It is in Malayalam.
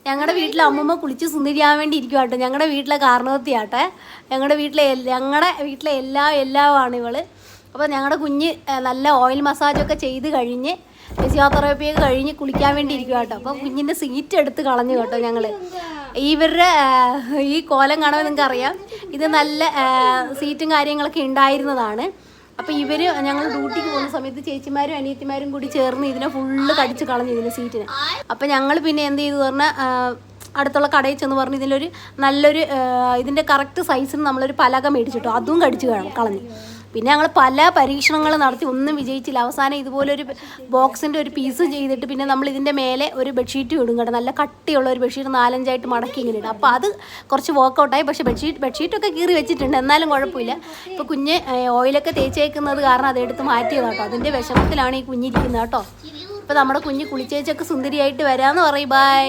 ഞങ്ങളുടെ വീട്ടിലെ അമ്മൂമ്മ കുളിച്ച് സുന്ദരിയാൻ വേണ്ടി ഇരിക്കും കേട്ടോ. ഞങ്ങളുടെ വീട്ടിലെ കാരണവത്തിയാട്ടെ. ഞങ്ങളുടെ വീട്ടിലെ എല്ലാമാണ് ഇവള്. അപ്പോൾ ഞങ്ങളുടെ കുഞ്ഞ് നല്ല ഓയിൽ മസാജൊക്കെ ചെയ്ത് കഴിഞ്ഞ് ഫിസിയോതെറാപ്പിയൊക്കെ കഴിഞ്ഞ് കുളിക്കാൻ വേണ്ടി ഇരിക്കും കേട്ടോ. അപ്പോൾ കുഞ്ഞിൻ്റെ സീറ്റ് എടുത്ത് കളഞ്ഞു കേട്ടോ ഞങ്ങൾ. ഇവരുടെ ഈ കോലം കാണുമ്പോൾ നിങ്ങൾക്ക് അറിയാം, ഇത് നല്ല സീറ്റും കാര്യങ്ങളൊക്കെ ഉണ്ടായിരുന്നതാണ്. അപ്പോൾ ഞങ്ങൾ ഡ്യൂട്ടിക്ക് പോകുന്ന സമയത്ത് ചേച്ചിമാരും അനിയത്തിമാരും കൂടി ചേർന്ന് ഇതിനെ ഫുള്ള് കടിച്ച് കളഞ്ഞു, ഇതിൻ്റെ സീറ്റിന്. അപ്പോൾ ഞങ്ങൾ പിന്നെ എന്ത് ചെയ്തു പറഞ്ഞാൽ അടുത്തുള്ള കടയിൽ ചെന്ന് പറഞ്ഞ് നല്ലൊരു ഇതിൻ്റെ കറക്റ്റ് സൈസിന് നമ്മളൊരു പലക മേടിച്ചിട്ടോ, അതും കടിച്ച് കളഞ്ഞു. പിന്നെ ഞങ്ങൾ പല പരീക്ഷണങ്ങൾ നടത്തി, ഒന്നും വിജയിച്ചില്ല. അവസാനം ഇതുപോലൊരു ബോക്സിൻ്റെ ഒരു പീസ് ചെയ്തിട്ട് പിന്നെ നമ്മൾ ഇതിൻ്റെ മേലെ ഒരു ബെഡ്ഷീറ്റ് ഇടും കേട്ടോ. നല്ല കട്ടിയുള്ള ഒരു ബെഡ്ഷീറ്റ് 4-5 മടക്കി ഇങ്ങനെ ഇടും. അപ്പോൾ അത് കുറച്ച് വർക്കൗട്ടായി. പക്ഷേ ബെഡ്ഷീറ്റൊക്കെ കീറി വെച്ചിട്ടുണ്ട്, എന്നാലും കുഴപ്പമില്ല. ഇപ്പോൾ കുഞ്ഞ് ഓയിലൊക്കെ തേച്ചേക്കുന്നത് കാരണം അതെടുത്ത് മാറ്റിയത് കേട്ടോ. അതിൻ്റെ വിഷമത്തിലാണ് ഈ കുഞ്ഞിരിക്കുന്നത് കേട്ടോ. ഇപ്പോൾ നമ്മുടെ കുഞ്ഞ് കുളിച്ചേച്ചൊക്കെ സുന്ദരിയായിട്ട് വരാമെന്ന് പറയും. ബൈ.